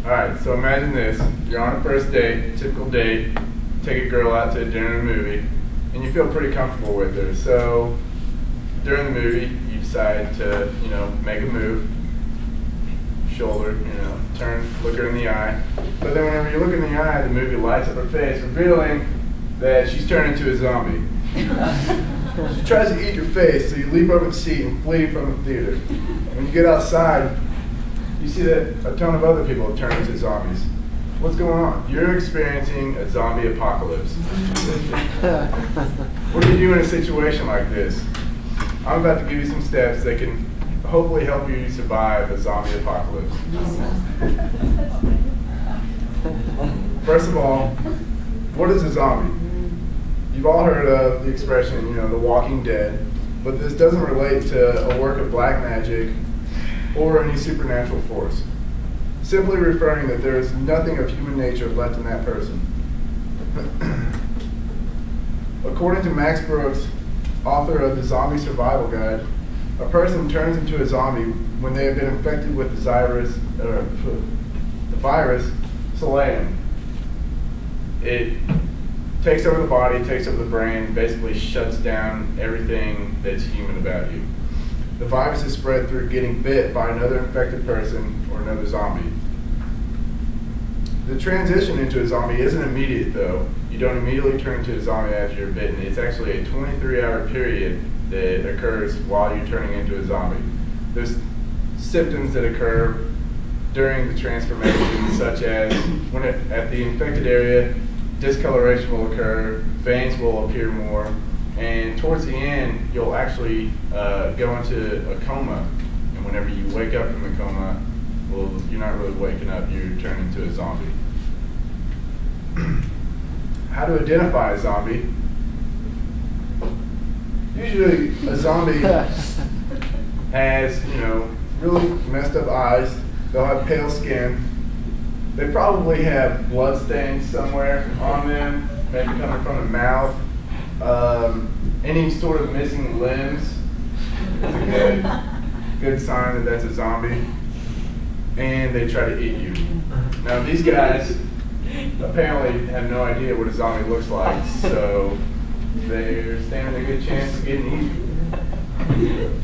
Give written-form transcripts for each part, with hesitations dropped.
Alright, so imagine this. You're on a first date, typical date, take a girl out to a dinner and a movie, and you feel pretty comfortable with her. So during the movie, you decide to, make a move, shoulder, turn, look her in the eye. But then whenever you look in the eye, the movie lights up her face, revealing that she's turned into a zombie. She tries to eat your face, so you leap over the seat and flee from the theater. When you get outside, you see that a ton of other people have turned into zombies. What's going on? You're experiencing a zombie apocalypse. What do you do in a situation like this? I'm about to give you some steps that can hopefully help you survive a zombie apocalypse. First of all, what is a zombie? You've all heard of the expression, The Walking Dead, but this doesn't relate to a work of black magic or any supernatural force. Simply referring that there is nothing of human nature left in that person. According to Max Brooks, author of the Zombie Survival Guide, a person turns into a zombie when they have been infected with the virus Selenium. It takes over the body, takes over the brain, basically shuts down everything that's human about you. The virus is spread through getting bit by another infected person or another zombie. The transition into a zombie isn't immediate though. You don't immediately turn into a zombie after you're bitten. It's actually a 23-hour period that occurs while you're turning into a zombie. There's symptoms that occur during the transformation, such as when at the infected area, discoloration will occur, veins will appear more, and towards the end, you'll actually go into a coma. And whenever you wake up from the coma, well, you're not really waking up, you turn into a zombie. How to identify a zombie? Usually a zombie has, really messed up eyes. They'll have pale skin. They probably have blood stains somewhere on them, maybe coming from the mouth. Any sort of missing limbs is a good sign that that's a zombie. And they try to eat you. Now these guys apparently have no idea what a zombie looks like, so they're standing a good chance of getting eaten.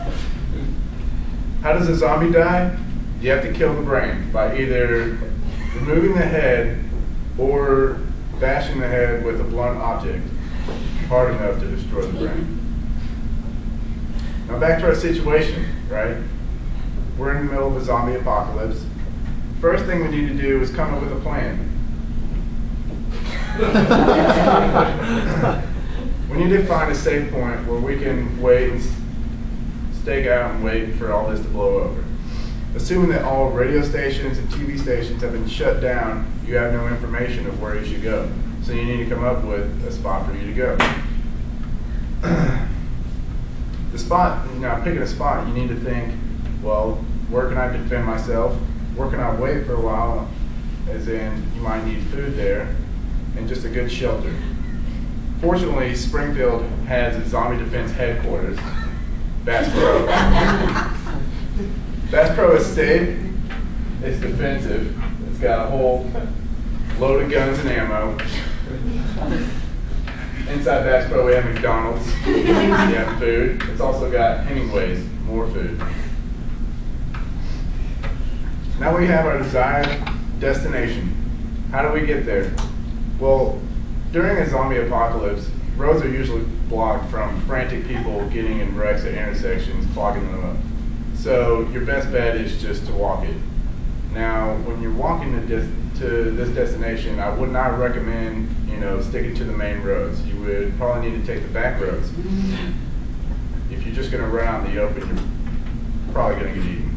How does a zombie die? You have to kill the brain by either removing the head or bashing the head with a blunt object hard enough to destroy the brain. Now back to our situation, right? We're in the middle of a zombie apocalypse. First thing we need to do is come up with a plan. We need to find a safe point where we can wait and stake out and wait for all this to blow over. Assuming that all radio stations and TV stations have been shut down, you have no information of where you should go. So you need to come up with a spot for you to go. The spot, picking a spot, you need to think, well, where can I defend myself? Where can I wait for a while? As in, you might need food there, and just a good shelter. Fortunately, Springfield has its zombie defense headquarters, Bass Pro. Bass Pro is safe, it's defensive, it's got a whole load of guns and ammo. Inside Bass Pro we have McDonald's, we have food. It's also got Hemingway's, more food. Now we have our desired destination. How do we get there? Well, during a zombie apocalypse, roads are usually blocked from frantic people getting in wrecks at intersections, clogging them up. So your best bet is just to walk it. Now, when you're walking to this destination, I would not recommend, sticking to the main roads. You would probably need to take the back roads. If you're just going to run out in the open, you're probably going to get eaten.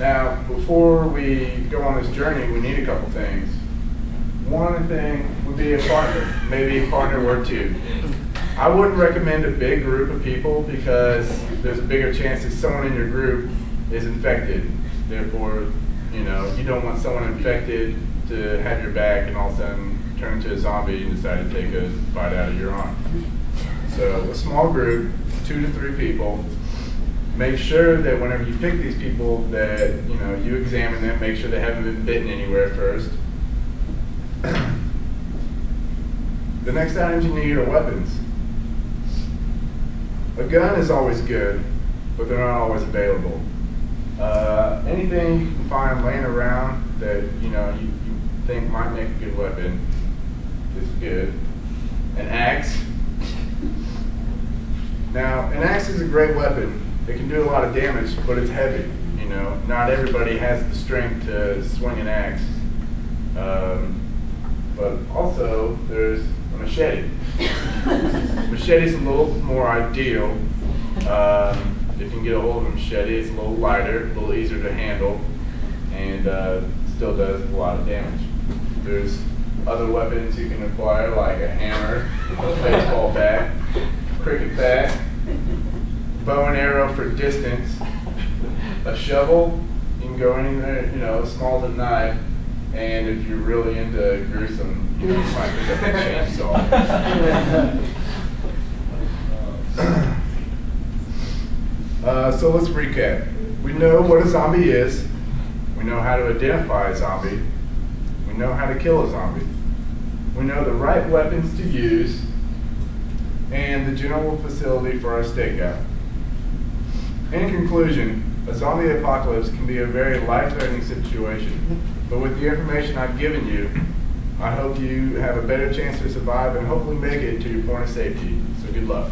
Now, before we go on this journey, we need a couple things. One thing would be a partner, maybe a partner or two. I wouldn't recommend a big group of people because there's a bigger chance that someone in your group is infected. Therefore, you don't want someone infected to have your back and all of a sudden turn into a zombie and decide to take a bite out of your arm. So a small group, 2 to 3 people, Make sure that whenever you pick these people that, you know, you examine them, make sure they haven't been bitten anywhere first. The next items you need are weapons. A gun is always good, but they're not always available. Anything you can find laying around that you think might make a good weapon is good. An axe. Now, an axe is a great weapon. It can do a lot of damage, but it's heavy. You know, not everybody has the strength to swing an axe. But also, there's a machete. Machete's a little more ideal. If you can get a hold of a machete, it's a little lighter, a little easier to handle, and still does a lot of damage. There's other weapons you can acquire, like a hammer, a baseball bat, cricket bat, bow and arrow for distance, a shovel. You can go anywhere, you know, small as a knife, and if you're really into gruesome, you might pick up a chainsaw. So let's recap. We know what a zombie is. We know how to identify a zombie. We know how to kill a zombie. We know the right weapons to use and the general facility for our stakeout. In conclusion, a zombie apocalypse can be a very life-threatening situation, but with the information I've given you, I hope you have a better chance to survive and hopefully make it to your point of safety. So good luck.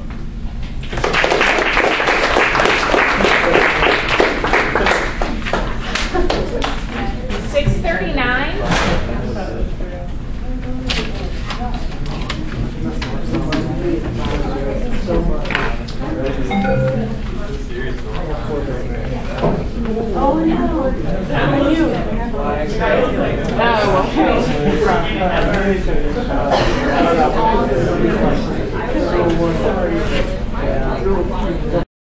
6:39. Oh no! How are you? Oh, okay.